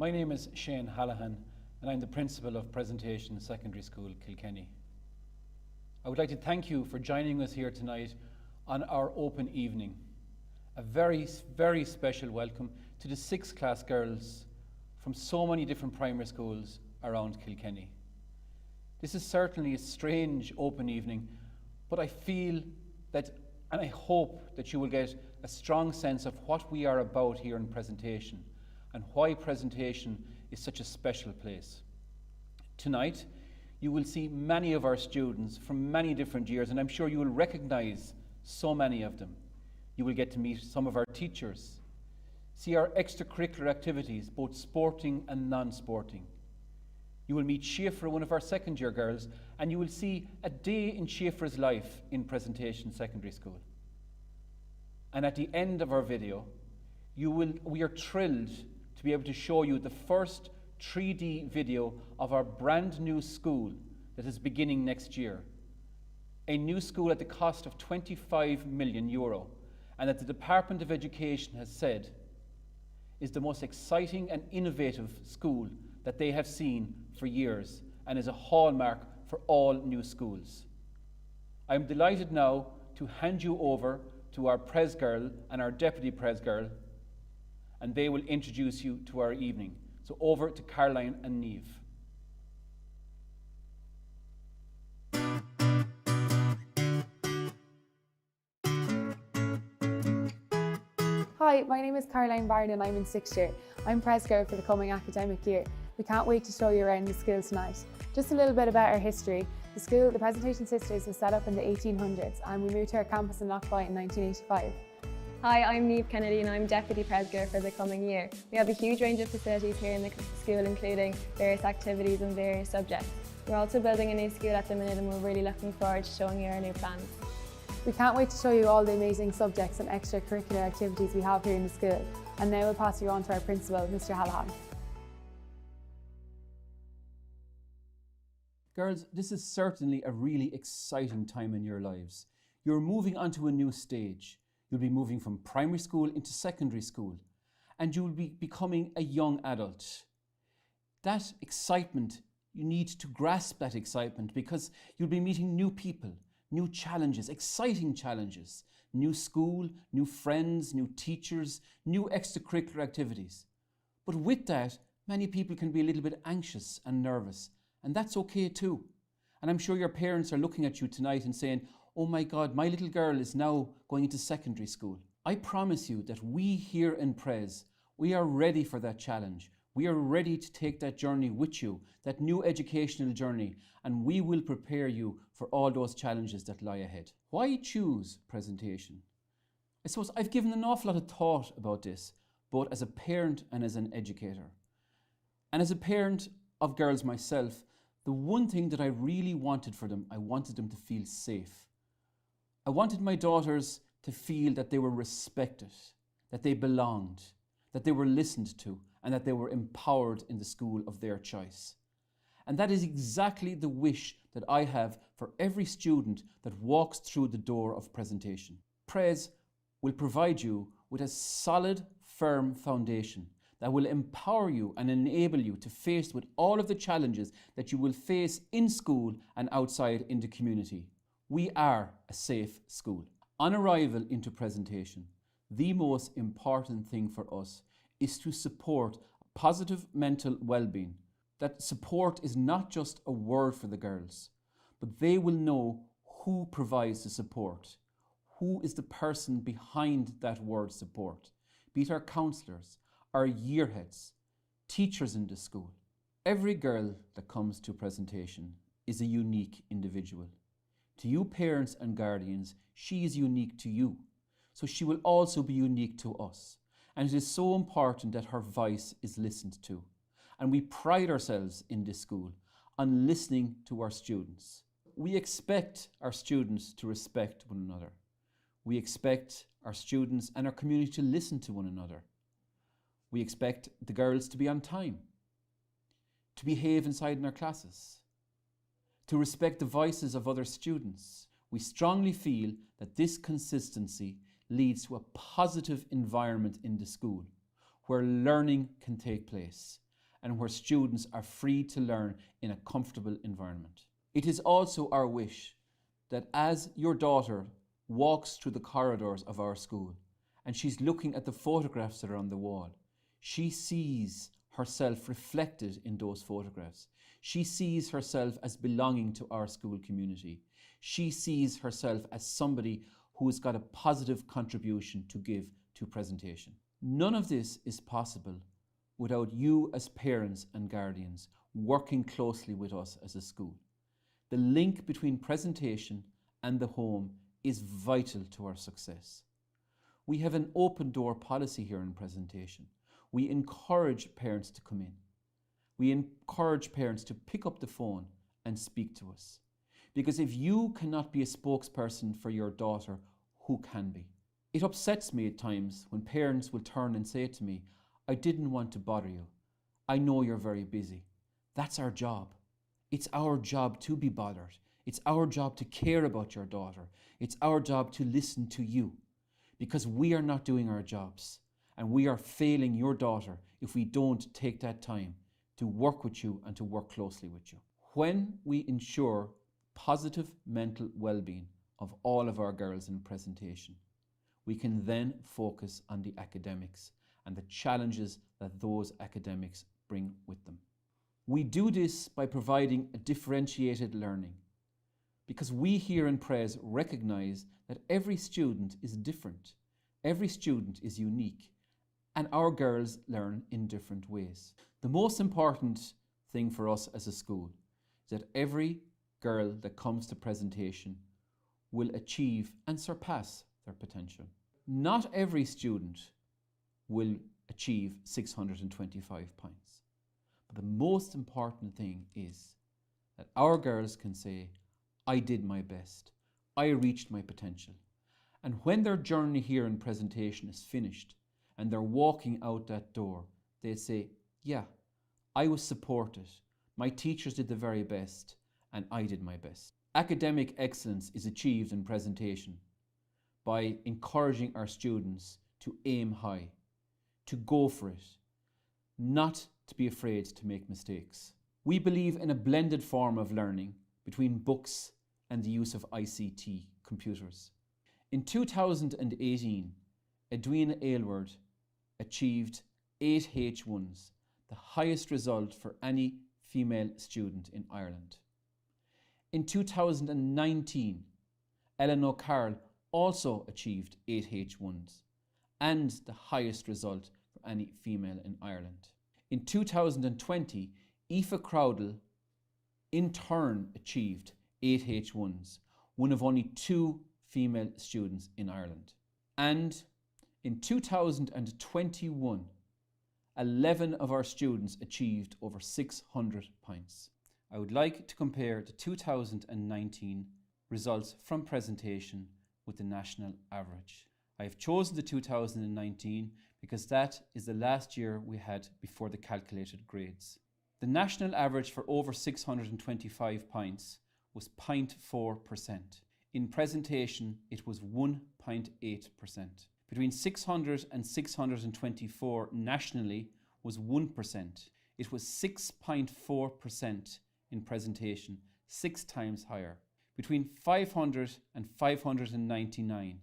My name is Shane Hallahan and I'm the principal of Presentation Secondary School, Kilkenny. I would like to thank you for joining us here tonight on our open evening. A very, very special welcome to the 6th class girls from so many different primary schools around Kilkenny. This is certainly a strange open evening, but I feel that, and I hope that you will get a strong sense of what we are about here in Presentation and why Presentation is such a special place. Tonight, you will see many of our students from many different years, and I'm sure you will recognize so many of them. You will get to meet some of our teachers, see our extracurricular activities, both sporting and non-sporting. You will meet Schaefer, one of our second-year girls, and you will see a day in Schaefer's life in Presentation Secondary School. And at the end of our video, we are thrilled to be able to show you the first 3D video of our brand new school that is beginning next year. A new school at the cost of €25 million, and that the Department of Education has said is the most exciting and innovative school that they have seen for years and is a hallmark for all new schools. I am delighted now to hand you over to our Pres Girl and our Deputy Pres Girl, and they will introduce you to our evening. So over to Caroline and Niamh. Hi, my name is Caroline Barron and I'm in 6th year. I'm Pres Girl for the coming academic year. We can't wait to show you around the school tonight. Just a little bit about our history. The school, the Presentation Sisters, was set up in the 1800s and we moved to our campus in Lochby in 1985. Hi, I'm Niamh Kennedy and I'm Deputy Pres Girl for the coming year. We have a huge range of facilities here in the school, including various activities and various subjects. We're also building a new school at the minute and we're really looking forward to showing you our new plans. We can't wait to show you all the amazing subjects and extracurricular activities we have here in the school. And now we'll pass you on to our principal, Mr. Hallahan. Girls, this is certainly a really exciting time in your lives. You're moving onto a new stage. You'll be moving from primary school into secondary school, and you'll be becoming a young adult. That excitement, you need to grasp that excitement because you'll be meeting new people, new challenges, exciting challenges, new school, new friends, new teachers, new extracurricular activities. But with that, many people can be a little bit anxious and nervous, and that's okay too. And I'm sure your parents are looking at you tonight and saying, oh my God, my little girl is now going into secondary school. I promise you that we here in Pres, we are ready for that challenge. We are ready to take that journey with you, that new educational journey, and we will prepare you for all those challenges that lie ahead. Why choose Presentation? I suppose I've given an awful lot of thought about this, both as a parent and as an educator. And as a parent of girls myself, the one thing that I really wanted for them, I wanted them to feel safe. I wanted my daughters to feel that they were respected, that they belonged, that they were listened to, and that they were empowered in the school of their choice. And that is exactly the wish that I have for every student that walks through the door of Presentation. Pres will provide you with a solid, firm foundation that will empower you and enable you to face with all of the challenges that you will face in school and outside in the community. We are a safe school. On arrival into Presentation, the most important thing for us is to support positive mental well-being. That support is not just a word for the girls, but they will know who provides the support, who is the person behind that word support, be it our counsellors, our yearheads, teachers in the school. Every girl that comes to Presentation is a unique individual. To you parents and guardians, she is unique to you. So she will also be unique to us. And it is so important that her voice is listened to. And we pride ourselves in this school on listening to our students. We expect our students to respect one another. We expect our students and our community to listen to one another. We expect the girls to be on time, to behave inside in our classes, to respect the voices of other students. We strongly feel that this consistency leads to a positive environment in the school where learning can take place and where students are free to learn in a comfortable environment. It is also our wish that as your daughter walks through the corridors of our school and she's looking at the photographs that are on the wall, she sees herself reflected in those photographs. She sees herself as belonging to our school community. She sees herself as somebody who has got a positive contribution to give to presentation. None of this is possible without you as parents and guardians working closely with us as a school. The link between presentation and the home is vital to our success. We have an open door policy here in presentation. We encourage parents to come in. We encourage parents to pick up the phone and speak to us. Because if you cannot be a spokesperson for your daughter, who can be? It upsets me at times when parents will turn and say to me, "I didn't want to bother you. I know you're very busy." That's our job. It's our job to be bothered. It's our job to care about your daughter. It's our job to listen to you. Because we are not doing our jobs. And we are failing your daughter if we don't take that time to work with you and to work closely with you. When we ensure positive mental well-being of all of our girls in presentation, we can then focus on the academics and the challenges that those academics bring with them. We do this by providing a differentiated learning, because we here in Pres recognise that every student is different, every student is unique, and our girls learn in different ways. The most important thing for us as a school is that every girl that comes to presentation will achieve and surpass their potential. Not every student will achieve 625 points. But the most important thing is that our girls can say, "I did my best. I reached my potential." And when their journey here in presentation is finished and they're walking out that door, they say, "Yeah, I was supported. My teachers did the very best and I did my best." Academic excellence is achieved in presentation by encouraging our students to aim high, to go for it, not to be afraid to make mistakes. We believe in a blended form of learning between books and the use of ICT, computers. In 2018, Edwina Aylward achieved 8 H1s, the highest result for any female student in Ireland. In 2019, Ellen O'Carroll also achieved 8 H1s and the highest result for any female in Ireland. In 2020, Aoife Crowdell in turn achieved 8 H1s, one of only 2 female students in Ireland. And in 2021, 11 of our students achieved over 600 points. I would like to compare the 2019 results from presentation with the national average. I have chosen the 2019 because that is the last year we had before the calculated grades. The national average for over 625 points was 0.4%. In presentation, it was 1.8%. Between 600 and 624 nationally was 1%. It was 6.4% in presentation, 6 times higher. Between 500 and 599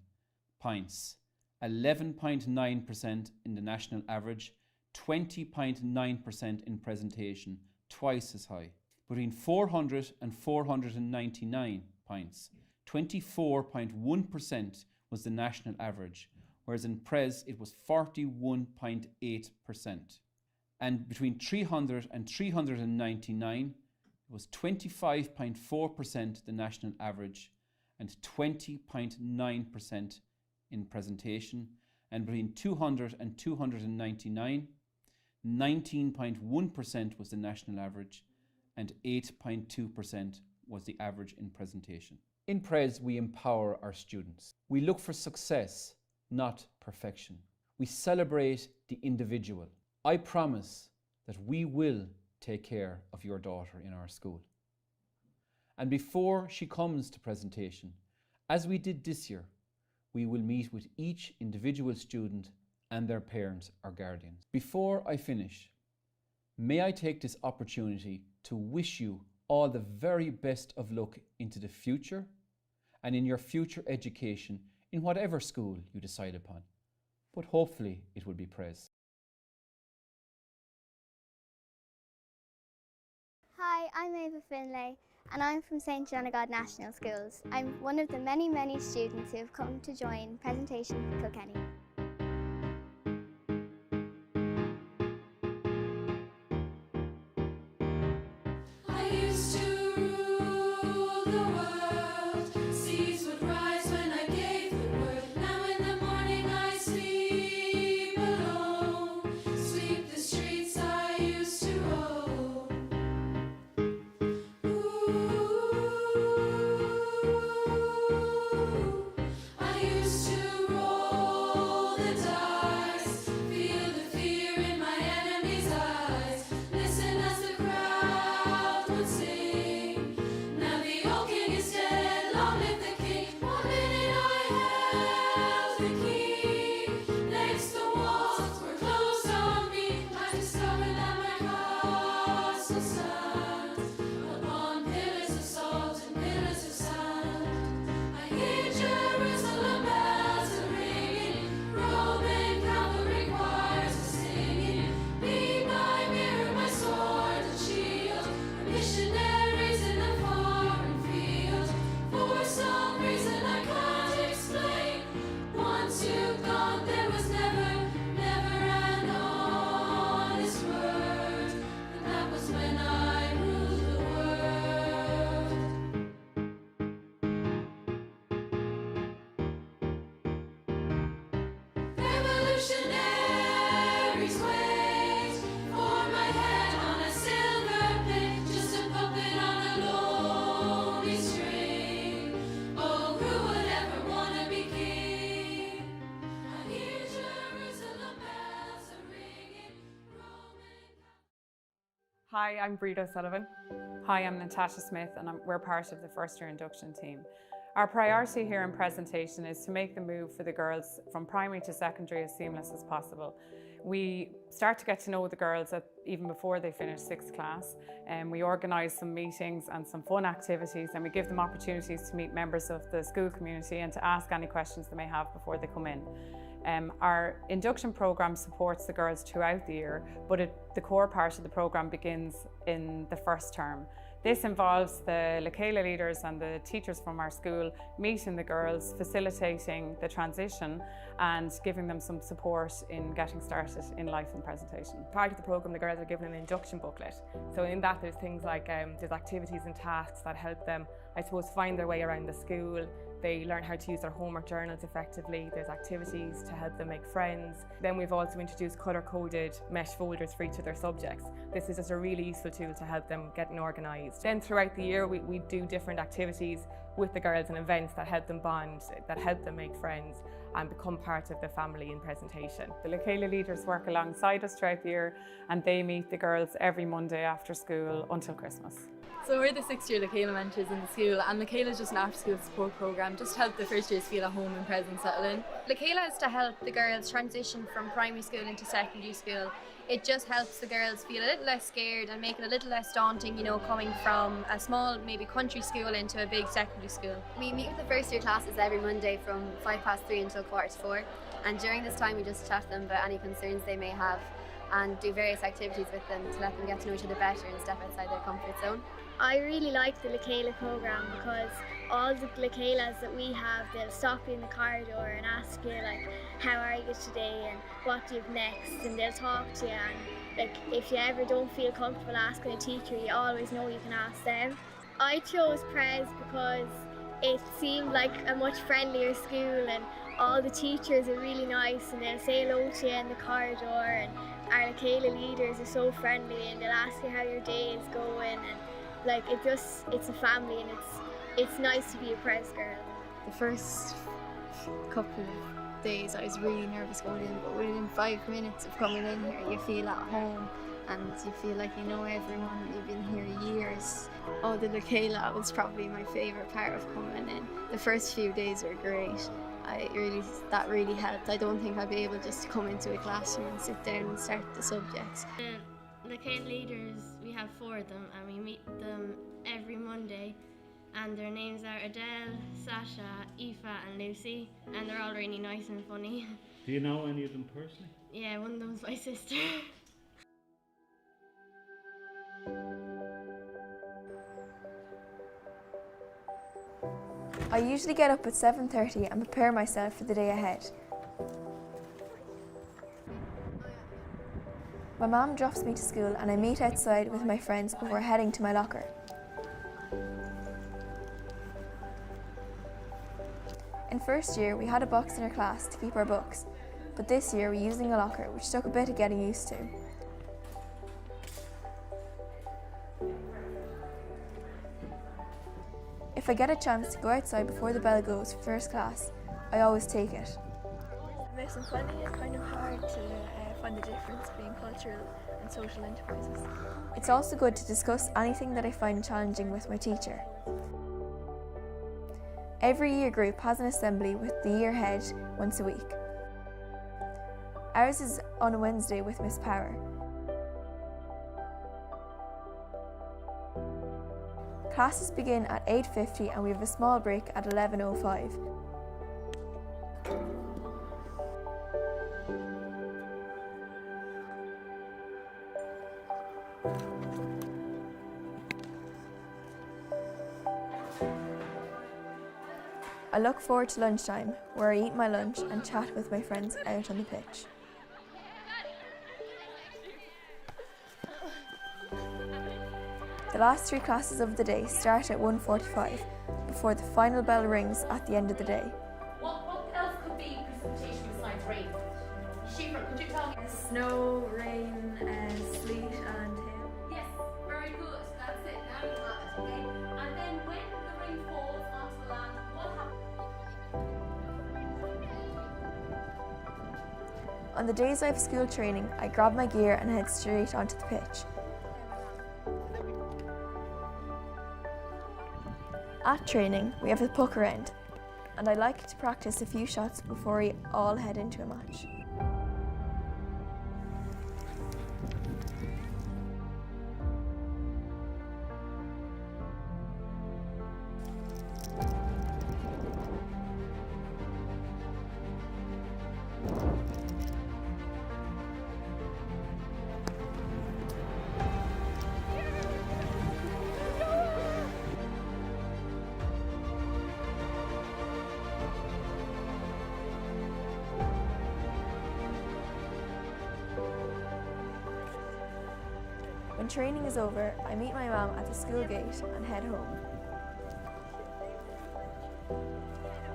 points, 11.9% in the national average, 20.9% in presentation, twice as high. Between 400 and 499 points, 24.1% was the national average, whereas in Pres it was 41.8%. And between 300 and 399, it was 25.4% the national average and 20.9% in presentation. And between 200 and 299, 19.1% was the national average and 8.2% was the average in presentation. In Pres, we empower our students. We look for success, not perfection. We celebrate the individual. I promise that we will take care of your daughter in our school. And before she comes to presentation, as we did this year, we will meet with each individual student and their parents or guardians. Before I finish, May I take this opportunity to wish you all the very best of luck into the future and in your future education in whatever school you decide upon. But hopefully it will be Pres. Hi, I'm Ava Finlay and I'm from St John of God National Schools. I'm one of the many students who have come to join Presentation for Kilkenny. I used to rule the world, seas would rise when I gave the word. Now in the morning I sleep alone, sweep the streets I used to roam. I used to roll the dice, feel the fear in my enemy's eyes, listen as the crowd would sing. Now the old king is dead, long live the king. 1 minute I held the key, next the walls were closed on me. I discovered that my castle stands upon pillars of salt and pillars of sand. I hear Jerusalem bells a ringing, Roman cavalry choirs are singing. Be my mirror, my sword and shield, missionaries in the foreign field. For some reason I can't explain, once you've gone there was never an honest word, and that was when I ruled the world. Revolutionaries wait for my head on a silver plate, just a puppet on a lonely string. Oh, who would ever wanna be king? I hear Jerusalem bells are ringing, Roman. Hi, I'm Breda Sullivan. Hi, I'm Natasha Smith and we're part of the first year induction team. Our priority here in Presentation is to make the move for the girls from primary to secondary as seamless as possible. We start to get to know the girls even before they finish 6th class, and we organise some meetings and some fun activities, and we give them opportunities to meet members of the school community and to ask any questions they may have before they come in. Our induction programme supports the girls throughout the year, but the core part of the programme begins in the first term. This involves the Lekela leaders and the teachers from our school meeting the girls, facilitating the transition and giving them some support in getting started in life and presentation. Part of the programme, the girls are given an induction booklet. So in that there's things like there's activities and tasks that help them, I suppose, find their way around the school. They learn how to use their homework journals effectively. There's activities to help them make friends. Then we've also introduced colour-coded mesh folders for each of their subjects. This is just a really useful tool to help them get organised. Then throughout the year we do different activities with the girls and events that help them bond, that help them make friends and become part of the family in Presentation. The Lekela leaders work alongside us throughout the year and they meet the girls every Monday after school until Christmas. So we're the 6th year Lekela mentors in the school, and Lekela is just an after school support programme just to help the first years feel at home and present, settle in. Lekela is to help the girls transition from primary school into secondary school. It just helps the girls feel a little less scared and make it a little less daunting, you know, coming from a small, maybe country school into a big secondary school. We meet with the first year classes every Monday from 3:05 until 4:45, and during this time we just chat to them about any concerns they may have and do various activities with them to let them get to know each other better and step outside their comfort zone. I really like the Lekela programme because all the Lekelas that we have, they'll stop you in the corridor and ask you like, how are you today and what do you have next, and they'll talk to you, and like if you ever don't feel comfortable asking a teacher, you always know you can ask them. I chose Pres because it seemed like a much friendlier school and all the teachers are really nice and they'll say hello to you in the corridor, and our Lekela leaders are so friendly and they'll ask you how your day is going, and like it's a family and it's nice to be a Pres girl. The first couple of days I was really nervous going in, but within 5 minutes of coming in here you feel at home and you feel like you know everyone, you've been here years. Oh, the Lekela was probably my favourite part of coming in. The first few days were great. That really helped. I don't think I'd be able just to come into a classroom and sit down and start the subjects. The Kale leaders, we have 4 of them, and we meet them every Monday. And their names are Adele, Sasha, Aoife and Lucy, and they're all really nice and funny. Do you know any of them personally? Yeah, one of them's my sister. I usually get up at 7:30 and prepare myself for the day ahead. My mum drops me to school and I meet outside with my friends before heading to my locker. In first year, we had a box in our class to keep our books, but this year we're using a locker, which took a bit of getting used to. If I get a chance to go outside before the bell goes for first class, I always take it. I'm finding it kind of hard to find the difference between cultural and social enterprises. It's also good to discuss anything that I find challenging with my teacher. Every year group has an assembly with the year head once a week. Ours is on a Wednesday with Miss Power. Classes begin at 8:50 and we have a small break at 11:05. I look forward to lunchtime, where I eat my lunch and chat with my friends out on the pitch. The last 3 classes of the day start at 1:45 before the final bell rings at the end of the day. What else could be precipitation besides rain? Shiva, could you tell me? Snow, rain, sleet and hail. Yes, very good. That's it. Now you have it, okay? And then when the rain falls onto the land, what happens? On the days I have school training, I grab my gear and head straight onto the pitch. At training, we have a puck around, and I like to practice a few shots before we all head into a match. When training is over, I meet my mum at the school gate and head home.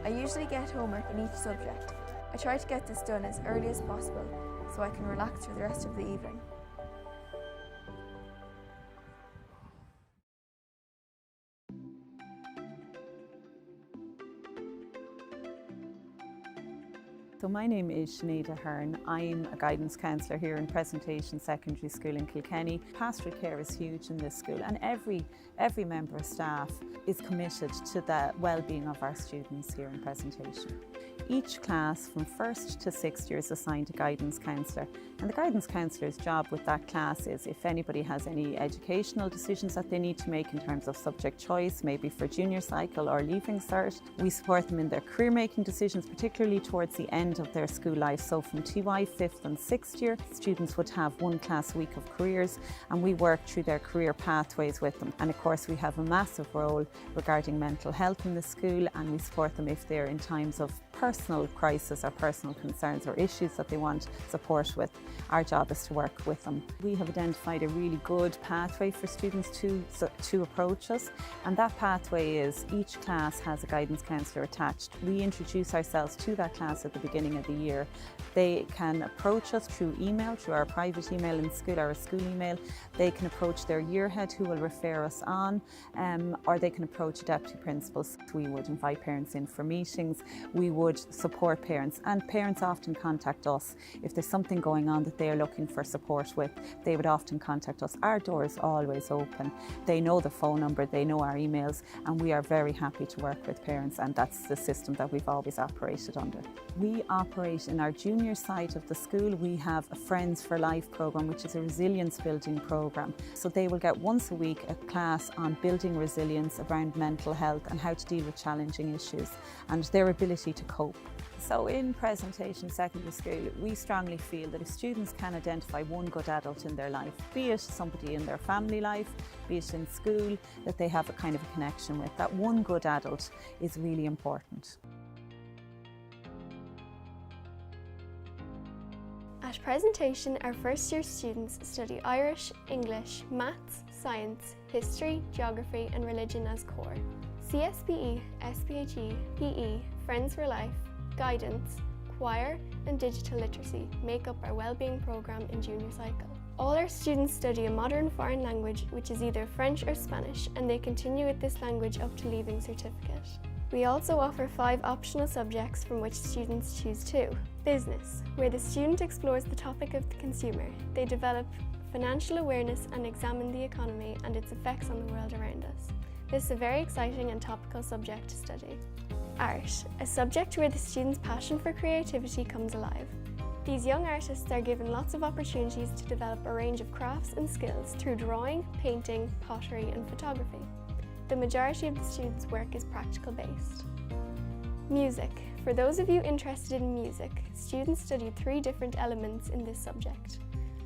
I usually get homework in each subject. I try to get this done as early as possible so I can relax for the rest of the evening. So my name is Sinead Ahern. I'm a guidance counsellor here in Presentation Secondary School in Kilkenny. Pastoral care is huge in this school, and every member of staff is committed to the well-being of our students here in Presentation. Each class from 1st to 6th year is assigned a guidance counsellor, and the guidance counsellor's job with that class is if anybody has any educational decisions that they need to make in terms of subject choice, maybe for junior cycle or leaving cert, we support them in their career making decisions, particularly towards the end of their school life. So from TY 5th and 6th year, students would have 1 class a week of careers, and we work through their career pathways with them. And of course we have a massive role regarding mental health in the school, and we support them if they're in times of personal crisis or personal concerns or issues that they want support with. Our job is to work with them. We have identified a really good pathway for students to approach us, and that pathway is each class has a guidance counsellor attached. We introduce ourselves to that class at the beginning of the year. They can approach us through email, through our private email in school, our school email. They can approach their year head who will refer us on, or they can approach a deputy principal. We would invite parents in for meetings. We would would support parents, and parents often contact us. If there's something going on that they're looking for support with, they would often contact us. Our door is always open. They know the phone number, they know our emails, and we are very happy to work with parents, and that's the system that we've always operated under. We operate in our junior side of the school. We have a Friends for Life programme, which is a resilience building programme. So they will get once a week a class on building resilience around mental health and how to deal with challenging issues and their ability to cope. So in Presentation Secondary School, we strongly feel that if students can identify one good adult in their life, be it somebody in their family life, be it in school, that they have a kind of a connection with, that one good adult is really important. At Presentation, our first year students study Irish, English, Maths, Science, History, Geography and Religion as core. CSPE, SPHE, PE, Friends for Life, Guidance, Choir and Digital Literacy make up our Wellbeing programme in junior cycle. All our students study a modern foreign language which is either French or Spanish, and they continue with this language up to Leaving Certificate. We also offer 5 optional subjects from which students choose 2. Business, where the student explores the topic of the consumer. They develop financial awareness and examine the economy and its effects on the world around us. This is a very exciting and topical subject to study. Art, a subject where the student's passion for creativity comes alive. These young artists are given lots of opportunities to develop a range of crafts and skills through drawing, painting, pottery and photography. The majority of the students' work is practical based. Music. For those of you interested in music, students study 3 different elements in this subject: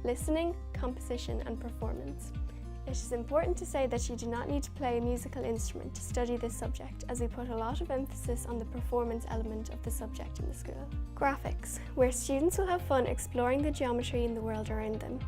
listening, composition and performance. It is important to say that you do not need to play a musical instrument to study this subject, as we put a lot of emphasis on the performance element of the subject in the school. Graphics, where students will have fun exploring the geometry in the world around them.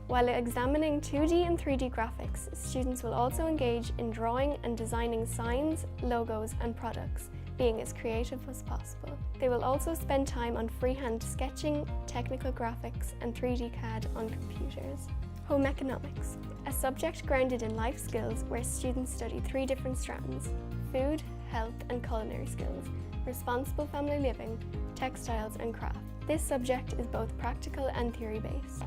While examining 2D and 3D graphics, students will also engage in drawing and designing signs, logos and products, being as creative as possible. They will also spend time on freehand sketching, technical graphics and 3D CAD on computers. Home economics, a subject grounded in life skills where students study 3 different strands: food, health and culinary skills, responsible family living, textiles and craft. This subject is both practical and theory-based.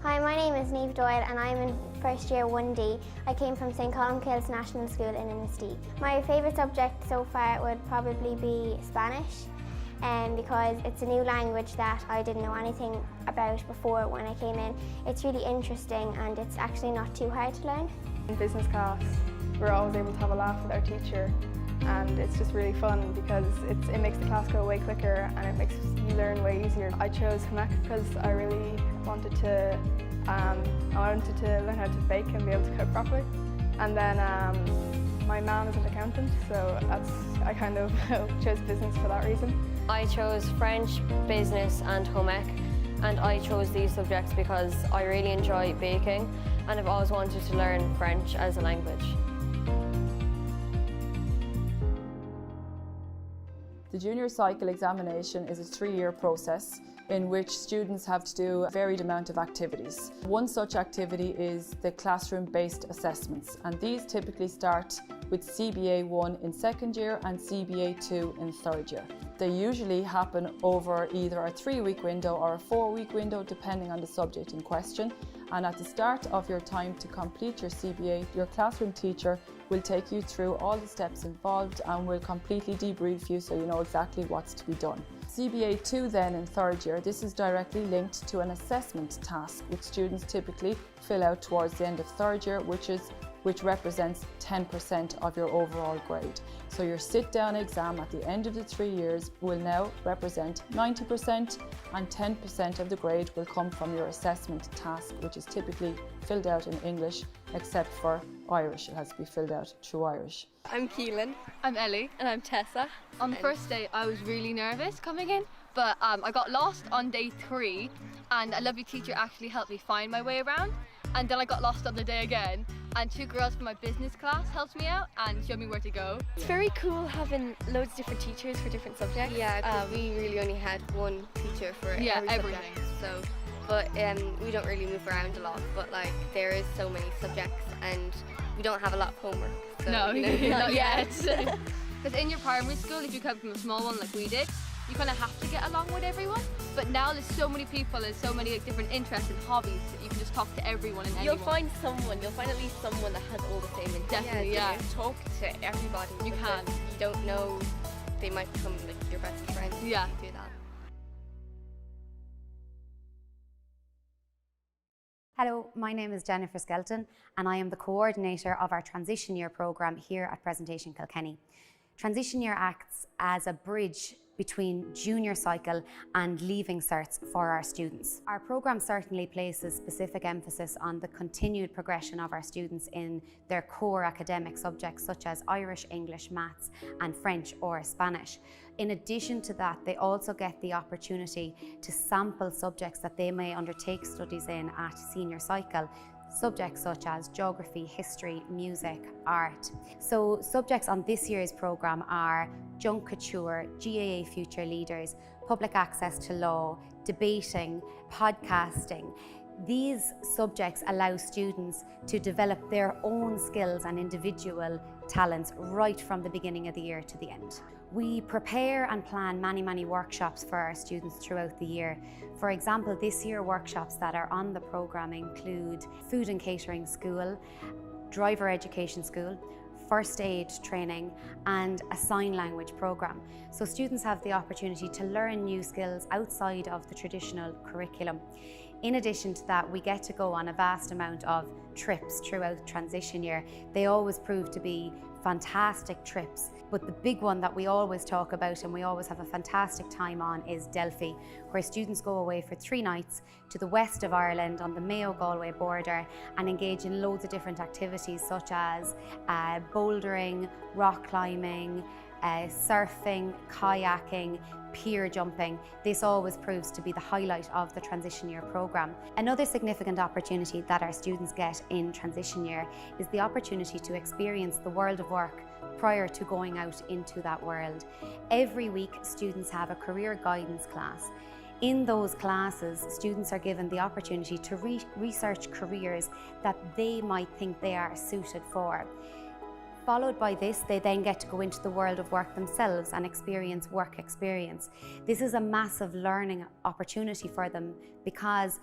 Hi, my name is Niamh Doyle and I'm in first year 1D. I came from St Columcille's National School in Innisty. My favourite subject so far would probably be Spanish, because it's a new language that I didn't know anything about before when I came in. It's really interesting and it's actually not too hard to learn. In business class, we're always able to have a laugh with our teacher, and it's just really fun because it makes the class go way quicker and it makes you learn way easier. I chose Hamak because I really wanted to learn how to bake and be able to cook properly. And then my mum is an accountant, so I kind of chose business for that reason. I chose French, business and home ec, and I chose these subjects because I really enjoy baking and I've always wanted to learn French as a language. The junior cycle examination is a 3-year process in which students have to do a varied amount of activities. One such activity is the classroom-based assessments, and these typically start with CBA 1 in 2nd year and CBA 2 in 3rd year. They usually happen over either a 3-week window or a 4-week window, depending on the subject in question. And at the start of your time to complete your CBA, your classroom teacher will take you through all the steps involved and will completely debrief you so you know exactly what's to be done. CBA 2 then in 3rd year, this is directly linked to an assessment task which students typically fill out towards the end of 3rd year, which represents 10% of your overall grade. So your sit-down exam at the end of the 3 years will now represent 90%, and 10% of the grade will come from your assessment task, which is typically filled out in English, except for Irish. It has to be filled out through Irish. I'm Keelan. I'm Ellie. And I'm Tessa. On the first day, I was really nervous coming in, but I got lost on day 3, and a lovely teacher actually helped me find my way around. And then I got lost on the day again, and 2 girls from my business class helped me out and showed me where to go. It's very cool having loads of different teachers for different subjects. Yeah, because we really only had one teacher for every subject. So, but we don't really move around a lot. But like, there is so many subjects, and we don't have a lot of homework. So, No, you know, not yet. Because in your primary school, if you come from a small one like we did, you kind of have to get along with everyone. But now there's so many people, there's so many different interests and hobbies that you can just talk to everyone and anyone. You'll find at least someone that has all the same interests. Definitely, yeah. Talk to everybody. You can. You don't know, they might become like your best friend. Yeah. If you do that. Hello, my name is Jennifer Skelton and I am the coordinator of our Transition Year programme here at Presentation Kilkenny. Transition Year acts as a bridge between junior cycle and leaving certs for our students. Our programme certainly places specific emphasis on the continued progression of our students in their core academic subjects such as Irish, English, Maths and French or Spanish. In addition to that, they also get the opportunity to sample subjects that they may undertake studies in at senior cycle, subjects such as geography, history, music, art. So subjects on this year's programme are Junkature, GAA Future Leaders, Public Access to Law, Debating, Podcasting. These subjects allow students to develop their own skills and individual talents right from the beginning of the year to the end. We prepare and plan many workshops for our students throughout the year. For example, this year workshops that are on the programme include Food and Catering School, Driver Education School, First Aid training and a sign language programme. So students have the opportunity to learn new skills outside of the traditional curriculum. In addition to that, we get to go on a vast amount of trips throughout transition year. They always prove to be fantastic trips, but the big one that we always talk about and we always have a fantastic time on is Delphi, where students go away for 3 nights to the west of Ireland on the Mayo-Galway border and engage in loads of different activities such as bouldering, rock climbing, surfing, kayaking, pier jumping. This always proves to be the highlight of the transition year programme. Another significant opportunity that our students get in transition year is the opportunity to experience the world of work prior to going out into that world. Every week students have a career guidance class. In those classes, students are given the opportunity to research careers that they might think they are suited for. Followed by this, they then get to go into the world of work themselves and experience work experience. This is a massive learning opportunity for them because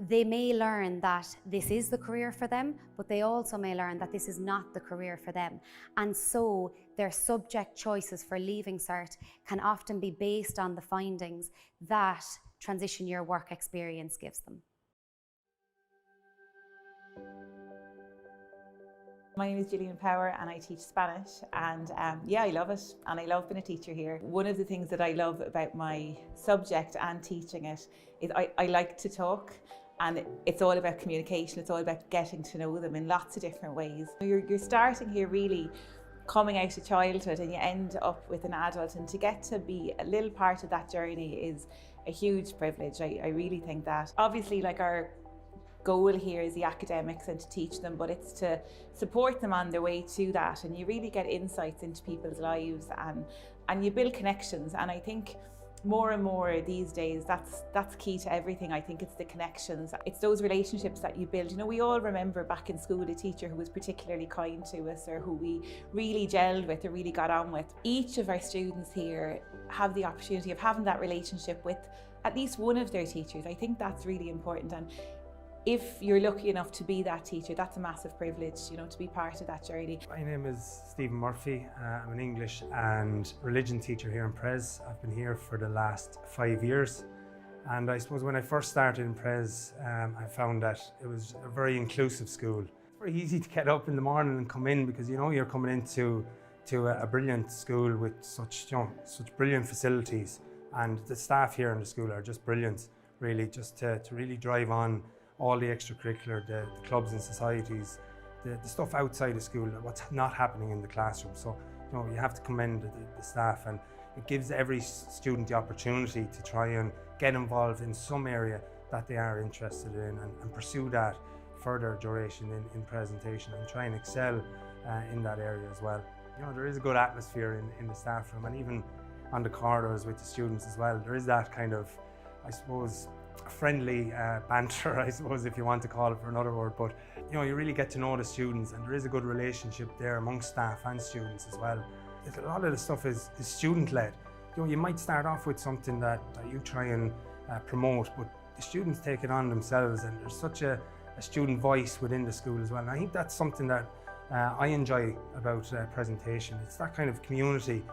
they may learn that this is the career for them, but they also may learn that this is not the career for them. And so their subject choices for leaving cert can often be based on the findings that transition year work experience gives them. My name is Gillian Power and I teach Spanish and yeah, I love it and I love being a teacher here. One of the things that I love about my subject and teaching it is I like to talk, and it's all about communication, it's all about getting to know them in lots of different ways. You're starting here really coming out of childhood and you end up with an adult, and to get to be a little part of that journey is a huge privilege. I really think that. Obviously, like, our goal here is the academics and to teach them, but it's to support them on their way to that, and you really get insights into people's lives and you build connections. And I think more and more these days that's key to everything. I think it's the connections, it's those relationships that you build. You know, we all remember back in school a teacher who was particularly kind to us or who we really gelled with or really got on with. Each of our students here have the opportunity of having that relationship with at least one of their teachers. I think that's really important, and if you're lucky enough to be that teacher, that's a massive privilege, you know, to be part of that journey. My name is Stephen Murphy. I'm an English and religion teacher here in Pres. I've been here for the last 5 years. And I suppose when I first started in Pres, I found that it was a very inclusive school. It's very easy to get up in the morning and come in because you know you're coming into a brilliant school with such brilliant facilities. And the staff here in the school are just brilliant, really, just to really drive on all the extracurricular, the clubs and societies, the stuff outside of school, what's not happening in the classroom. So, you know, you have to commend the staff, and it gives every student the opportunity to try and get involved in some area that they are interested in and pursue that further duration in presentation and try and excel in that area as well. You know, there is a good atmosphere in the staff room, and even on the corridors with the students as well. There is that kind of, I suppose, friendly banter, I suppose, if you want to call it for another word, but you know, you really get to know the students, and there is a good relationship there amongst staff and students as well. A lot of the stuff is student-led, You might start off with something that you try and promote, but the students take it on themselves, and there's such a student voice within the school as well. And I think that's something that I enjoy about presentation. It's that kind of community.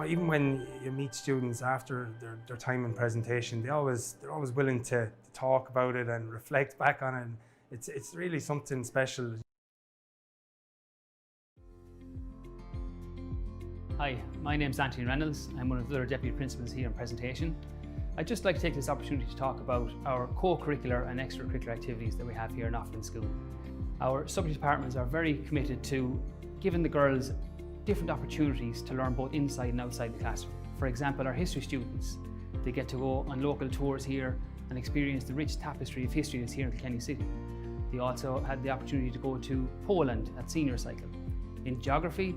Even when you meet students after their time in presentation, they're always willing to talk about it and reflect back on it. And it's really something special. Hi, my name's Anthony Reynolds. I'm one of the other deputy principals here in presentation. I'd just like to take this opportunity to talk about our co-curricular and extracurricular activities that we have here in Offlin School. Our subject departments are very committed to giving the girls different opportunities to learn both inside and outside the classroom. For example, our history students, they get to go on local tours here and experience the rich tapestry of history that's here in Kilkenny City. They also had the opportunity to go to Poland at senior cycle. In geography,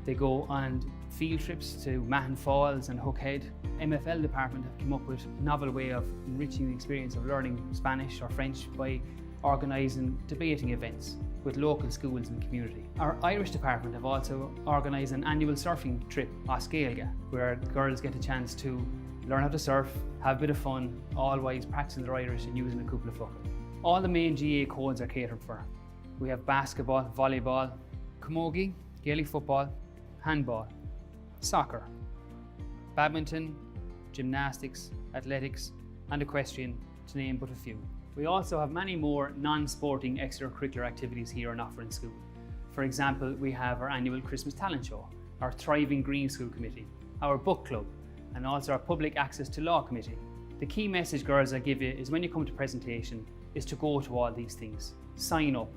they go on field trips to Mahon Falls and Hookhead. MFL department have come up with a novel way of enriching the experience of learning Spanish or French by organising debating events with local schools and community. Our Irish department have also organised an annual surfing trip, Oscailga, where girls get a chance to learn how to surf, have a bit of fun, all while practicing their Irish and using a couple of fucking. All the main GA codes are catered for. We have basketball, volleyball, camogie, Gaelic football, handball, soccer, badminton, gymnastics, athletics and equestrian, to name but a few. We also have many more non-sporting extracurricular activities here in Offlin School. For example, we have our annual Christmas talent show, our Thriving Green School Committee, our book club and also our Public Access to Law Committee. The key message, girls, I give you is when you come to presentation is to go to all these things. Sign up,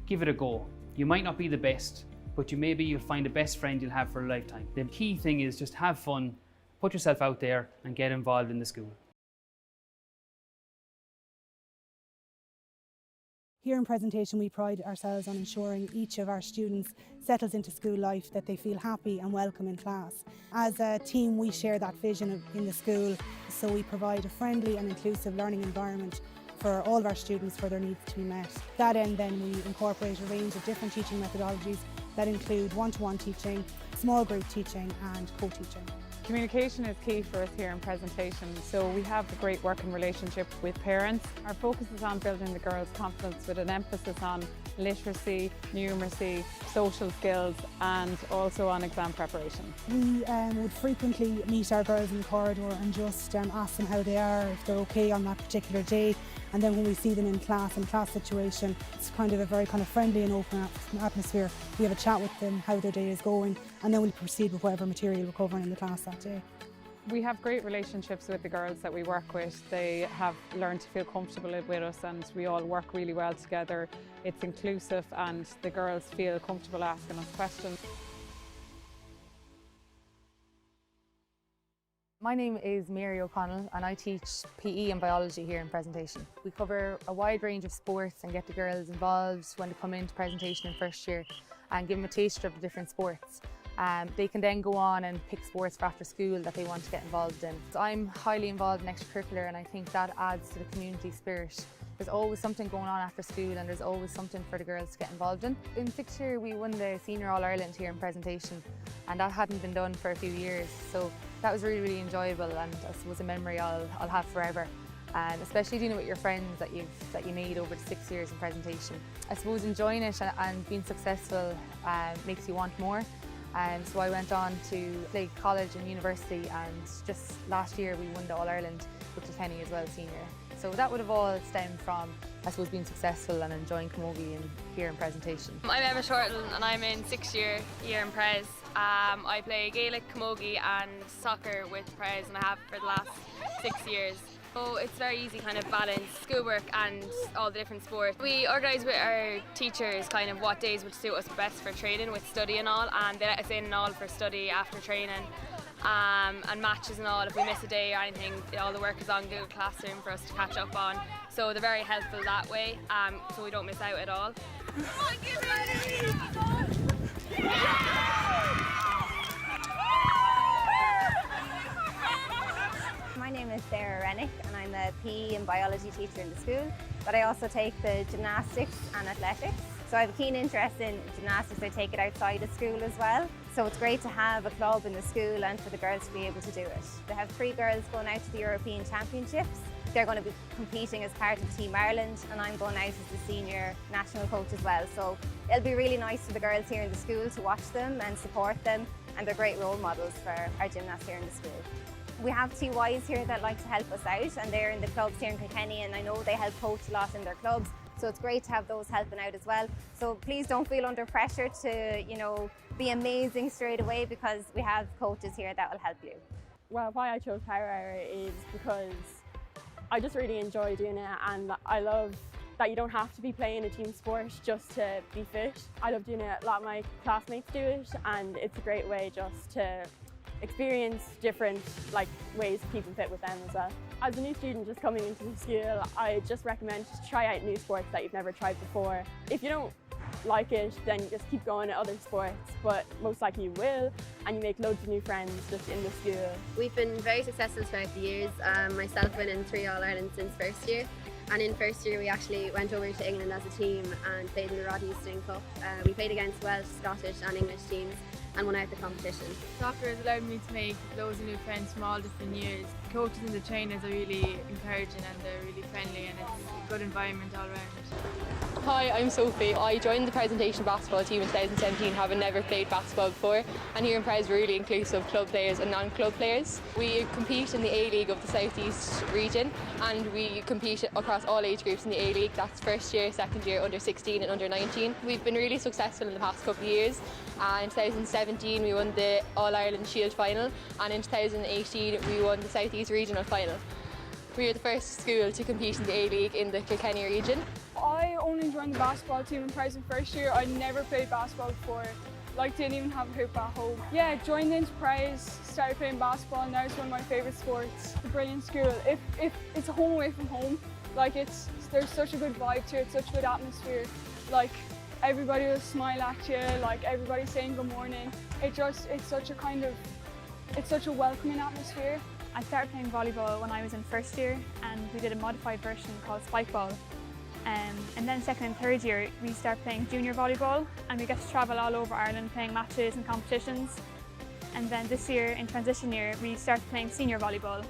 give it a go. You might not be the best, but maybe you'll find the best friend you'll have for a lifetime. The key thing is just have fun, put yourself out there and get involved in the school. Here in presentation, we pride ourselves on ensuring each of our students settles into school life, that they feel happy and welcome in class. As a team, we share that vision in the school, so we provide a friendly and inclusive learning environment for all of our students for their needs to be met. To that end, then, we incorporate a range of different teaching methodologies that include one-to-one teaching, small group teaching and co-teaching. Communication is key for us here in presentation, so we have a great working relationship with parents. Our focus is on building the girls' confidence with an emphasis on literacy, numeracy, social skills and also on exam preparation. We would frequently meet our girls in the corridor and just ask them how they are, if they're okay on that particular day. And then when we see them in class situation, it's kind of a very kind of friendly and open atmosphere. We have a chat with them, how their day is going, and then we'll proceed with whatever material we're covering in the class that day. We have great relationships with the girls that we work with. They have learned to feel comfortable with us and we all work really well together. It's inclusive and the girls feel comfortable asking us questions. My name is Mary O'Connell and I teach PE and biology here in presentation. We cover a wide range of sports and get the girls involved when they come into presentation in first year and give them a taster of the different sports. They can then go on and pick sports for after school that they want to get involved in. So I'm highly involved in extracurricular and I think that adds to the community spirit. There's always something going on after school and there's always something for the girls to get involved in. In 6th year we won the Senior All-Ireland here in presentation and that hadn't been done for a few years. So that was really, really enjoyable and I suppose a memory I'll have forever. And especially dealing with your friends that you made over the 6 years in presentation. I suppose enjoying it and being successful makes you want more. So I went on to play college and university and just last year we won the All-Ireland with Kilkenny as well, senior. So that would have all stemmed from, I suppose, being successful and enjoying camogie here in presentation. I'm Emma Shortland and I'm in 6th year here in Pres. I play Gaelic, camogie and soccer with Pres and I have for the last 6 years. So it's very easy kind of balance schoolwork and all the different sports. We organise with our teachers kind of what days would suit us best for training with study and all, and they let us in and all for study after training and matches and all. If we miss a day or anything, all the work is on Google Classroom for us to catch up on. So they're very helpful that way, so we don't miss out at all. My name is Sarah Rennick and I'm a PE and biology teacher in the school, but I also take the gymnastics and athletics. So I have a keen interest in gymnastics. I take it outside of school as well. So it's great to have a club in the school and for the girls to be able to do it. They have 3 girls going out to the European Championships. They're going to be competing as part of Team Ireland, and I'm going out as the senior national coach as well. So it'll be really nice for the girls here in the school to watch them and support them, and they're great role models for our gymnasts here in the school. We have TYs here that like to help us out, and they're in the clubs here in Kilkenny, and I know they help coach a lot in their clubs. So it's great to have those helping out as well. So please don't feel under pressure to, be amazing straight away, because we have coaches here that will help you. Well, why I chose Power Hour is because I just really enjoy doing it, and I love that you don't have to be playing a team sport just to be fit. I love doing it, a lot of my classmates do it, and it's a great way just to experience different ways of keeping fit with them as well. As a new student just coming into the school, I just recommend to try out new sports that you've never tried before. If you don't like it, then you just keep going to other sports, but most likely you will, and you make loads of new friends just in the school. We've been very successful throughout the years, myself winning 3 All-Ireland since first year, and in first year we actually went over to England as a team and played in the Rod Easton Cup. We played against Welsh, Scottish and English teams and won out the competition. Soccer has allowed me to make loads of new friends from all different years. The coaches and the trainers are really encouraging and they're really friendly, and it's a good environment all around. Hi, I'm Sophie. I joined the presentation basketball team in 2017, having never played basketball before, and here in Pres we're really inclusive of club players and non-club players. We compete in the A-League of the South East region, and we compete across all age groups in the A-League. That's first year, second year, under 16 and under 19. We've been really successful in the past couple of years. In 2017 we won the All-Ireland Shield final, and in 2018 we won the South East regional final. We were the first school to compete in the A-League in the Kilkenny region. I only joined the basketball team in Pres in first year. I'd never played basketball before, didn't even have a hoop at home. Yeah, joined into Pres, started playing basketball, and now it's one of my favourite sports. It's a brilliant school. If it's a home away from home, there's such a good vibe to it, such a good atmosphere. Everybody will smile at you, everybody saying good morning. It's such a welcoming atmosphere. I started playing volleyball when I was in first year, and we did a modified version called spike ball. And then second and third year we start playing junior volleyball, and we get to travel all over Ireland playing matches and competitions. And then this year, in transition year, we start playing senior volleyball.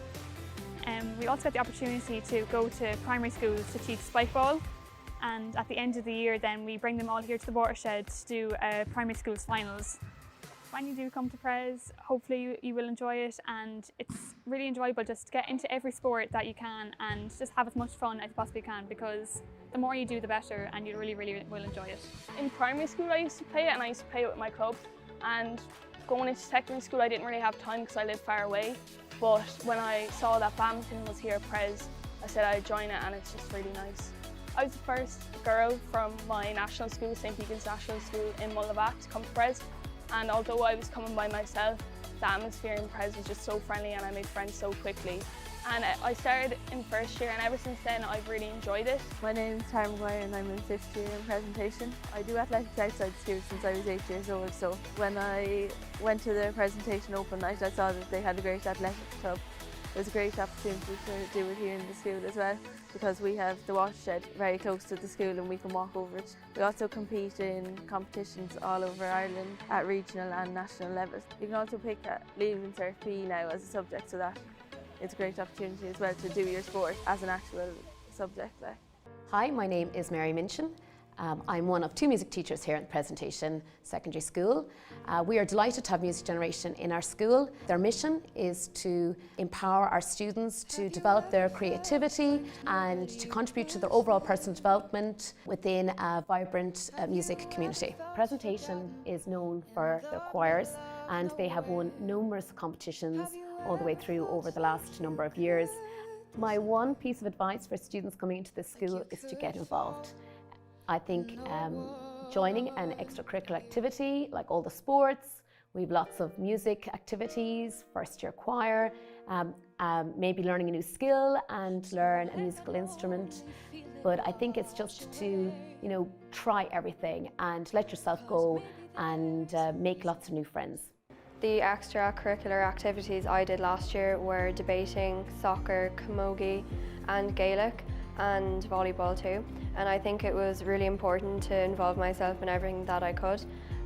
We also get the opportunity to go to primary schools to teach spike ball, and at the end of the year then we bring them all here to the watershed to do primary schools finals. When you do come to Pres, hopefully you will enjoy it, and it's really enjoyable just to get into every sport that you can and just have as much fun as you possibly can, because the more you do the better, and you really will enjoy it. In primary school I used to play it, and I used to play it with my club, and going into secondary school I didn't really have time because I live far away, but when I saw that badminton was here at Pres, I said I'd join it, and it's just really nice. I was the first girl from my national school, St. Peter's National School in Mullavat, to come to Pres. And although I was coming by myself, the atmosphere in Pres was just so friendly, and I made friends so quickly. And I started in first year, and ever since then I've really enjoyed it. My name is Tara Maguire and I'm in 5th year in presentation. I do athletics outside school since I was 8 years old, so when I went to the presentation open night I saw that they had a great athletics club. It was a great opportunity to do it here in the school as well, because we have the watershed very close to the school and we can walk over it. We also compete in competitions all over Ireland at regional and national levels. You can also pick Leaving Cert PE now as a subject, so that it's a great opportunity as well to do your sport as an actual subject. Hi, my name is Mary Minchin. I'm one of 2 music teachers here at Presentation Secondary School. We are delighted to have Music Generation in our school. Their mission is to empower our students to develop their creativity and to contribute to their overall personal development within a vibrant music community. Presentation is known for their choirs, and they have won numerous competitions all the way through over the last number of years. My one piece of advice for students coming into this school is to get involved. I think joining an extracurricular activity like all the sports, we've lots of music activities, first year choir, maybe learning a new skill and learn a musical instrument. But I think it's just to, try everything and let yourself go and make lots of new friends. The extracurricular activities I did last year were debating, soccer, camogie and Gaelic. and volleyball too, and I think it was really important to involve myself in everything that I could,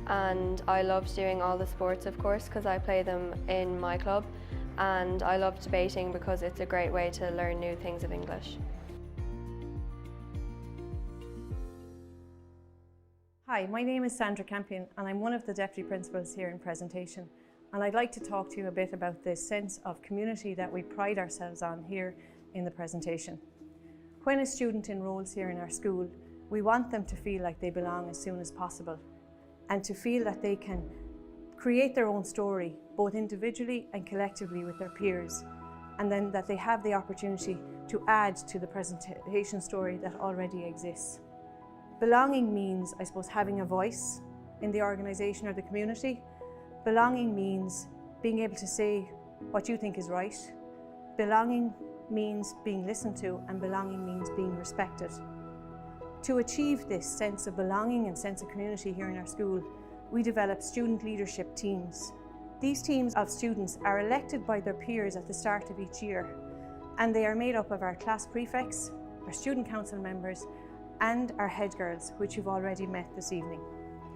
and I loved doing all the sports, of course, because I play them in my club, and I love debating because it's a great way to learn new things of English. Hi, my name is Sandra Campion and I'm one of the Deputy Principals here in Presentation, and I'd like to talk to you a bit about this sense of community that we pride ourselves on here in the Presentation. When a student enrolls here in our school, we want them to feel like they belong as soon as possible and to feel that they can create their own story, both individually and collectively with their peers, and then that they have the opportunity to add to the presentation story that already exists. Belonging means, I suppose, having a voice in the organisation or the community. Belonging means being able to say what you think is right. Belonging means being listened to, and belonging means being respected. To achieve this sense of belonging and sense of community here in our school, we develop student leadership teams. These teams of students are elected by their peers at the start of each year, and they are made up of our class prefects, our student council members, and our head girls, which you've already met this evening.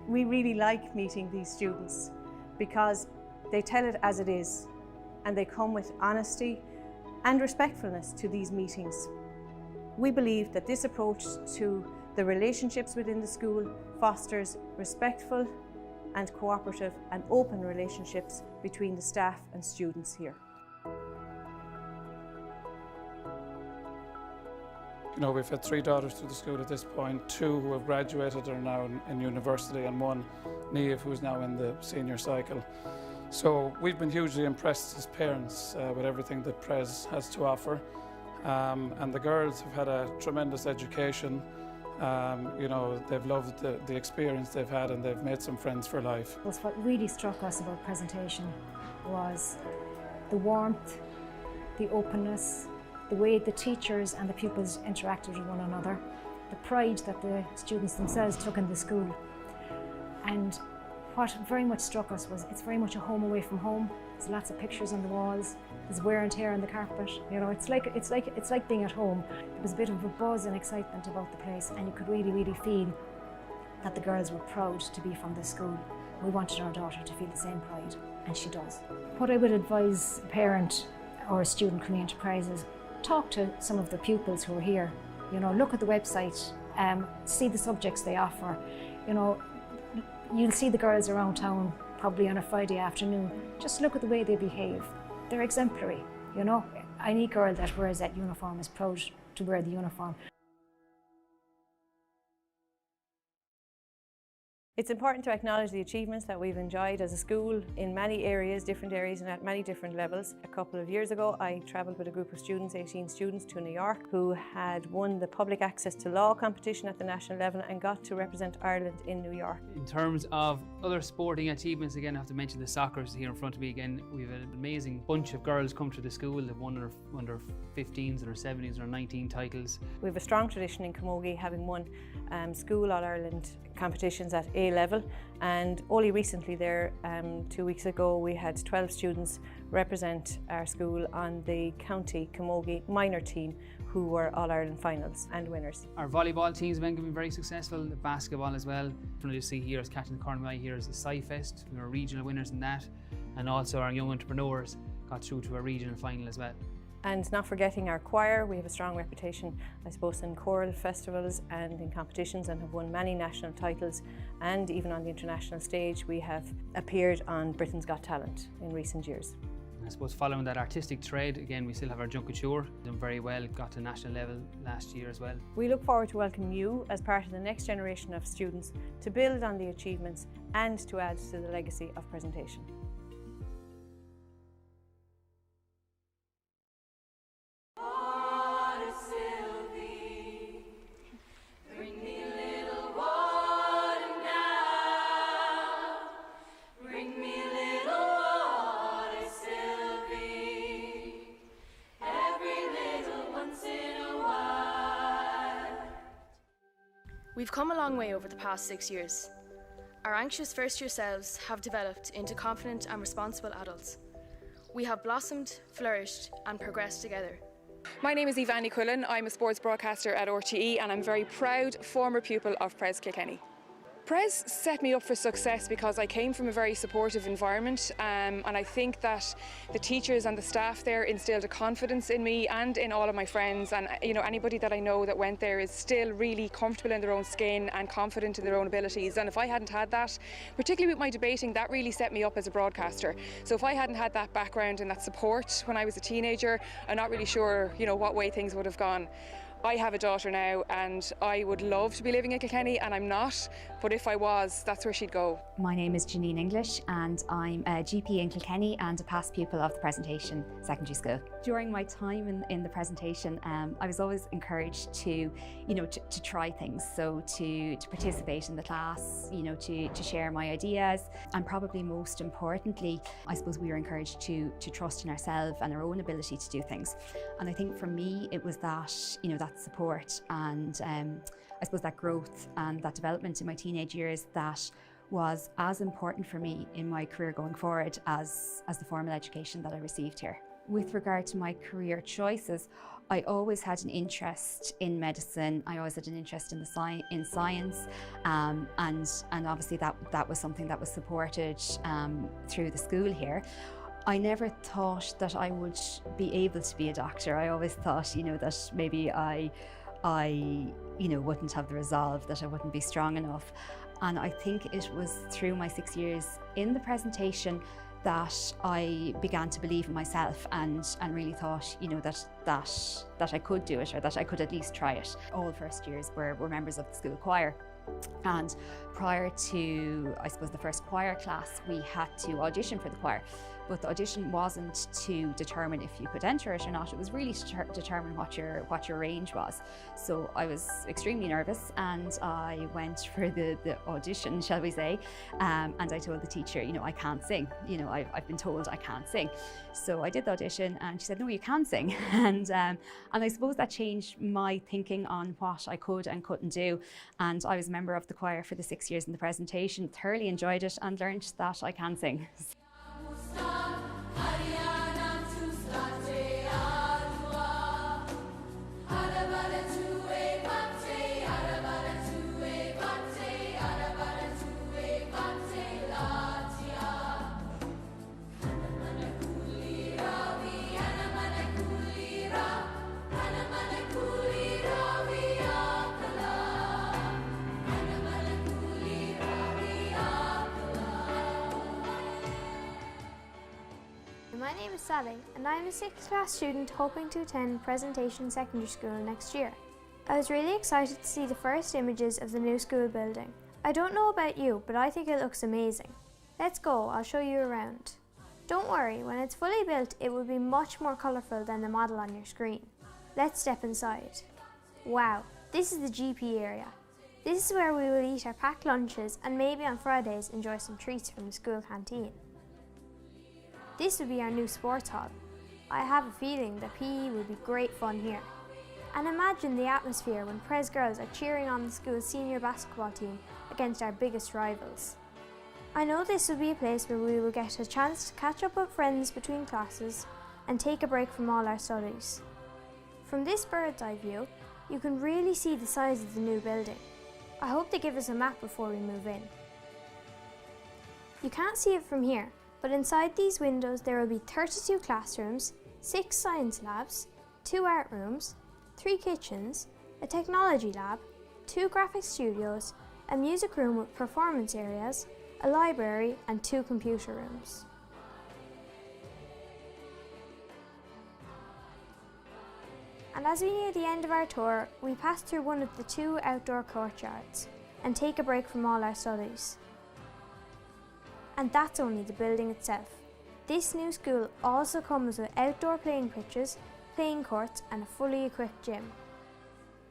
We really like meeting these students because they tell it as it is, and they come with honesty and respectfulness to these meetings. We believe that this approach to the relationships within the school fosters respectful and cooperative and open relationships between the staff and students here. You know, we've had 3 daughters through the school at this point, 2 who have graduated are now in university, and 1, Niamh, who's now in the senior cycle. So we've been hugely impressed as parents with everything that Pres has to offer. And the girls have had a tremendous education. You know, they've loved the experience they've had, and they've made some friends for life. What really struck us about Presentation was the warmth, the openness, the way the teachers and the pupils interacted with one another, the pride that the students themselves took in the school. And what very much struck us was it's very much a home away from home. There's lots of pictures on the walls, there's wear and tear on the carpet. You know, it's like being at home. There was a bit of a buzz and excitement about the place, and you could really feel that the girls were proud to be from this school. We wanted our daughter to feel the same pride, and she does. What I would advise a parent or a student coming into Pres is talk to some of the pupils who are here. You know, look at the website, see the subjects they offer. You know, you'll see the girls around town probably on a Friday afternoon. Just look at the way they behave. They're exemplary, you know. Any girl that wears that uniform is proud to wear the uniform. It's important to acknowledge the achievements that we've enjoyed as a school in many areas, different areas, and at many different levels. A couple of years ago, I travelled with a group of students, 18 students, to New York, who had won the public access to law competition at the national level and got to represent Ireland in New York. In terms of other sporting achievements, again, I have to mention the soccer is here in front of me again. We've an amazing bunch of girls come to the school. They've won under 15s, under 17s, or 19 titles. We have a strong tradition in Camogie, having won school All-Ireland competitions at A level, and only recently there, 2 weeks ago, we had 12 students represent our school on the county Camogie minor team who were All-Ireland finals and winners. Our volleyball teams have been very successful, the basketball as well. What you see here is catching the corner of my eye here is the Sci-Fest. We were regional winners in that, and also our young entrepreneurs got through to a regional final as well. And not forgetting our choir, we have a strong reputation, I suppose, in choral festivals and in competitions, and have won many national titles, and even on the international stage we have appeared on Britain's Got Talent in recent years. I suppose following that artistic trade, again, we still have our Junketure, done very well, got to national level last year as well. We look forward to welcoming you as part of the next generation of students to build on the achievements and to add to the legacy of Presentation. We've come a long way over the past 6 years. Our anxious first-year selves have developed into confident and responsible adults. We have blossomed, flourished and progressed together. My name is Ivani Quillen. I'm a sports broadcaster at RTE and I'm a very proud former pupil of Pres Kilkenny. Pres set me up for success because I came from a very supportive environment and I think that the teachers and the staff there instilled a confidence in me and in all of my friends, and anybody that I know that went there is still really comfortable in their own skin and confident in their own abilities. And if I hadn't had that, particularly with my debating, that really set me up as a broadcaster. So if I hadn't had that background and that support when I was a teenager, I'm not really sure what way things would have gone. I have a daughter now and I would love to be living in Kilkenny, and I'm not, but if I was, that's where she'd go. My name is Janine English and I'm a GP in Kilkenny and a past pupil of the Presentation Secondary School. During my time in the Presentation, I was always encouraged to try things, so to participate in the class, to share my ideas, and probably most importantly, I suppose we were encouraged to trust in ourselves and our own ability to do things. And I think for me, it was that, that support and I suppose that growth and that development in my teenage years that was as important for me in my career going forward as the formal education that I received here. With regard to my career choices, I always had an interest in medicine. I always had an interest in science, and obviously that was something that was supported through the school here. I never thought that I would be able to be a doctor. I always thought, that maybe I wouldn't have the resolve, that I wouldn't be strong enough. And I think it was through my 6 years in the Presentation that I began to believe in myself and really thought, that I could do it, or that I could at least try it. All first years were members of the school choir. And prior to, I suppose, the first choir class, we had to audition for the choir. But the audition wasn't to determine if you could enter it or not. It was really to determine what your range was. So I was extremely nervous and I went for the audition, shall we say, and I told the teacher, I can't sing. I've been told I can't sing. So I did the audition and she said, no, you can sing. And I suppose that changed my thinking on what I could and couldn't do. And I was a member of the choir for the 6 years in the Presentation, thoroughly enjoyed it and learned that I can sing. My name is Sally and I'm a 6th class student hoping to attend Presentation Secondary School next year. I was really excited to see the first images of the new school building. I don't know about you, but I think it looks amazing. Let's go, I'll show you around. Don't worry, when it's fully built it will be much more colourful than the model on your screen. Let's step inside. Wow, this is the GP area. This is where we will eat our packed lunches and maybe on Fridays enjoy some treats from the school canteen. This would be our new sports hall. I have a feeling that PE will be great fun here. And imagine the atmosphere when Pres girls are cheering on the school's senior basketball team against our biggest rivals. I know this will be a place where we will get a chance to catch up with friends between classes and take a break from all our studies. From this bird's eye view, you can really see the size of the new building. I hope they give us a map before we move in. You can't see it from here, but inside these windows there will be 32 classrooms, 6 science labs, 2 art rooms, 3 kitchens, a technology lab, 2 graphic studios, a music room with performance areas, a library and 2 computer rooms. And as we near the end of our tour, we pass through one of the 2 outdoor courtyards and take a break from all our studies. And that's only the building itself. This new school also comes with outdoor playing pitches, playing courts and a fully equipped gym.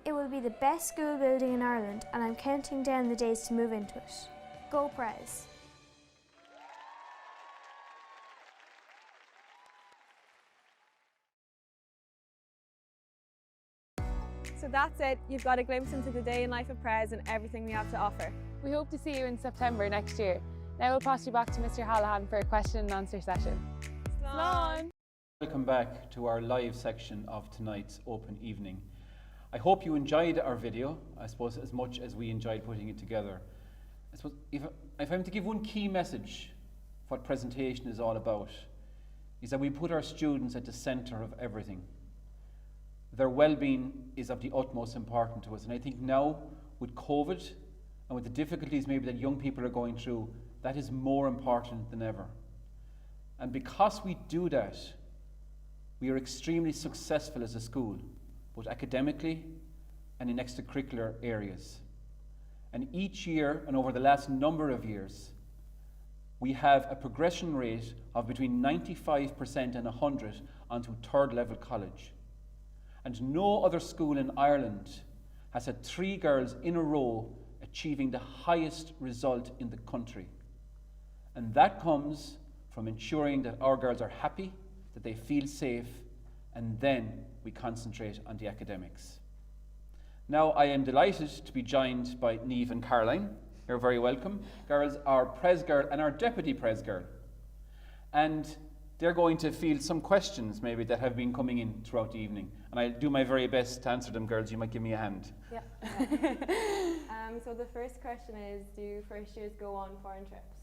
It will be the best school building in Ireland and I'm counting down the days to move into it. Go Pres! So that's it, you've got a glimpse into the day in life of Pres and everything we have to offer. We hope to see you in September next year. Now we'll pass you back to Mr. Hallahan for a question and answer session. Slán! Welcome back to our live section of tonight's open evening. I hope you enjoyed our video, I suppose, as much as we enjoyed putting it together. I suppose if I'm to give one key message, what presentation is all about, is that we put our students at the centre of everything. Their well-being is of the utmost importance to us, and I think now, with COVID, and with the difficulties maybe that young people are going through, that is more important than ever. And because we do that, we are extremely successful as a school, both academically and in extracurricular areas. And each year, and over the last number of years, we have a progression rate of between 95% and 100 onto third level college. And no other school in Ireland has had 3 girls in a row achieving the highest result in the country. And that comes from ensuring that our girls are happy, that they feel safe, and then we concentrate on the academics. Now I am delighted to be joined by Niamh and Caroline. You're very welcome. Girls, our Pres Girl and our Deputy Pres Girl. And they're going to field some questions maybe that have been coming in throughout the evening. And I'll do my very best to answer them, girls. You might give me a hand. Yeah. So the first question is, do first years go on foreign trips?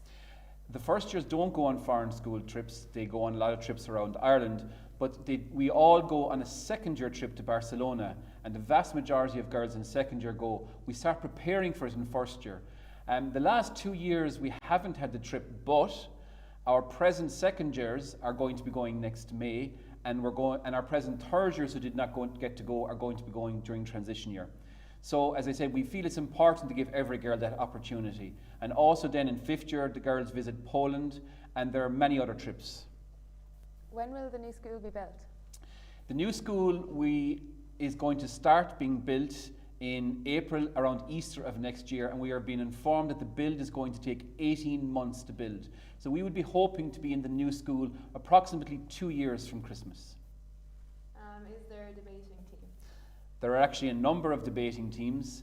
The first years don't go on foreign school trips. They go on a lot of trips around Ireland, but we all go on a second year trip to Barcelona, and the vast majority of girls in second year go. We start preparing for it in first year. The last 2 years we haven't had the trip, but our present second years are going to be going next May, and our present third years who did not get to go are going to be going during transition year. So, as I said, we feel it's important to give every girl that opportunity. And also then in fifth year, the girls visit Poland, and there are many other trips. When will the new school be built? The new school is going to start being built in April, around Easter of next year, and we are being informed that the build is going to take 18 months to build. So we would be hoping to be in the new school approximately 2 years from Christmas. Is there a debating team? There are actually a number of debating teams.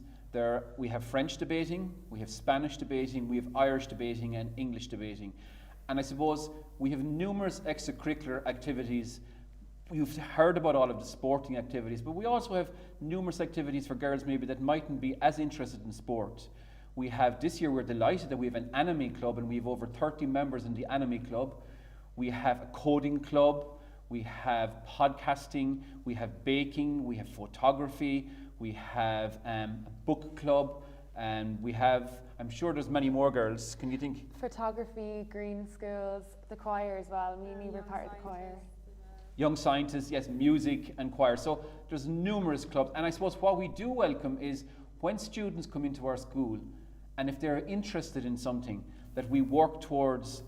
We have French debating, we have Spanish debating, we have Irish debating and English debating. And I suppose we have numerous extracurricular activities. You've heard about all of the sporting activities, but we also have numerous activities for girls maybe that mightn't be as interested in sport. We have, this year we're delighted that we have an anime club, and we have over 30 members in the anime club. We have a coding club, we have podcasting, we have baking, we have photography, we have a book club, and we have, I'm sure there's many more, girls. Can you think? Photography, green schools, the choir as well. Me, we're part of the choir. Young scientists, yes, music and choir. So there's numerous clubs. And I suppose what we do welcome is when students come into our school, and if they're interested in something, that we work towards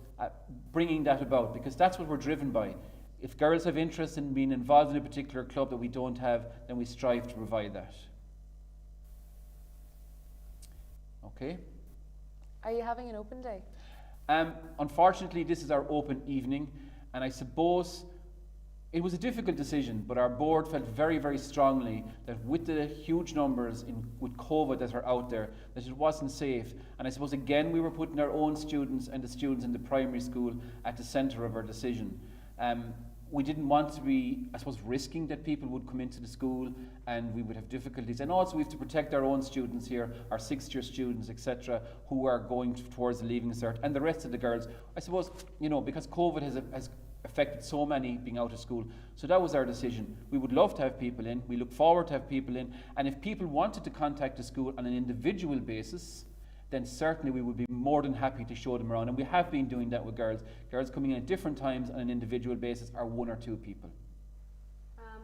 bringing that about, because that's what we're driven by. If girls have interest in being involved in a particular club that we don't have, then we strive to provide that. Okay. Are you having an open day? Unfortunately, this is our open evening, and I suppose it was a difficult decision, but our board felt very, very strongly that with the huge numbers with COVID that are out there, that it wasn't safe. And I suppose again we were putting our own students and the students in the primary school at the centre of our decision. We didn't want to be, I suppose, risking that people would come into the school and we would have difficulties. And also we have to protect our own students here, our sixth year students, etc., who are going towards the Leaving Cert, and the rest of the girls. I suppose, you know, because COVID has affected so many being out of school. So that was our decision. We would love to have people in. We look forward to have people in. And if people wanted to contact the school on an individual basis, then certainly we would be more than happy to show them around. And we have been doing that with girls. Girls coming in at different times on an individual basis are 1 or 2 people.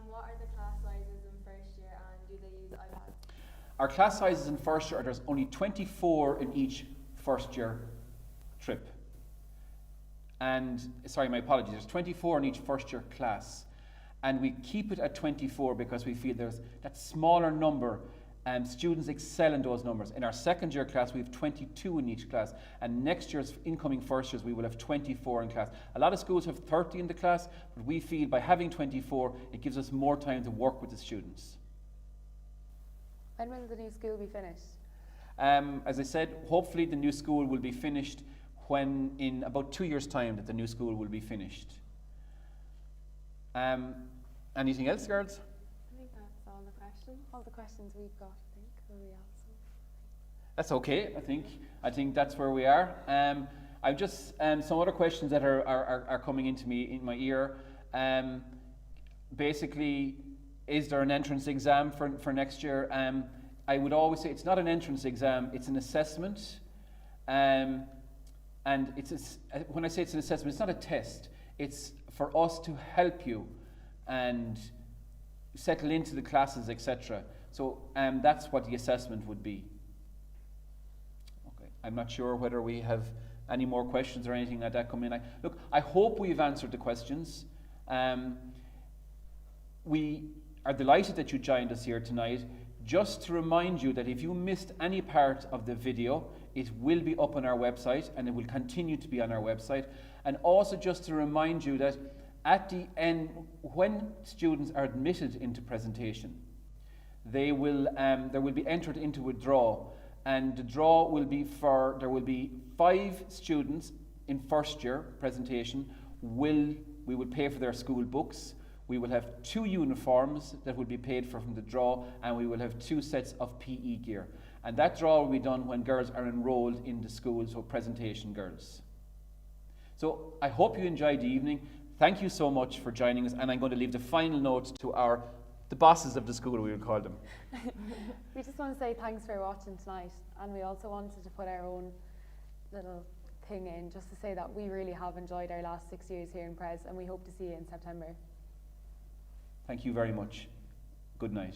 What are the class sizes in first year, and do they use iPads? Our class sizes in first year, there's only 24 in each first year trip. And, sorry, my apologies, there's 24 in each first year class. And we keep it at 24 because we feel there's that smaller number. Students excel in those numbers. In our second year class, we have 22 in each class, and next year's incoming first years, we will have 24 in class. A lot of schools have 30 in the class, but we feel by having 24, it gives us more time to work with the students. When will the new school be finished? As I said, hopefully the new school will be finished when, in about 2 years' time, that the new school will be finished. Anything else, girls? I think that's all the questions. All the questions we've got, I think. Will we also? That's okay. I think that's where we are. I've just some other questions that are coming into me in my ear. Basically, is there an entrance exam for next year? I would always say it's not an entrance exam; it's an assessment. And when I say it's an assessment, it's not a test. It's for us to help you and settle into the classes, etc. So that's what the assessment would be. Okay, I'm not sure whether we have any more questions or anything like that come in. Look, I hope we've answered the questions. We are delighted that you joined us here tonight. Just to remind you that if you missed any part of the video, it will be up on our website and it will continue to be on our website. And also just to remind you that at the end, when students are admitted into presentation, they will be entered into a draw, and the draw will be there will be 5 students in first year presentation. We will pay for their school books. We will have 2 uniforms that will be paid for from the draw, and we will have 2 sets of PE gear. And that draw will be done when girls are enrolled in the school, so presentation girls. So I hope you enjoyed the evening. Thank you so much for joining us, and I'm going to leave the final note to the bosses of the school, we would call them. We just want to say thanks for watching tonight, and we also wanted to put our own little thing in just to say that we really have enjoyed our last 6 years here in Pres, and we hope to see you in September. Thank you very much. Good night.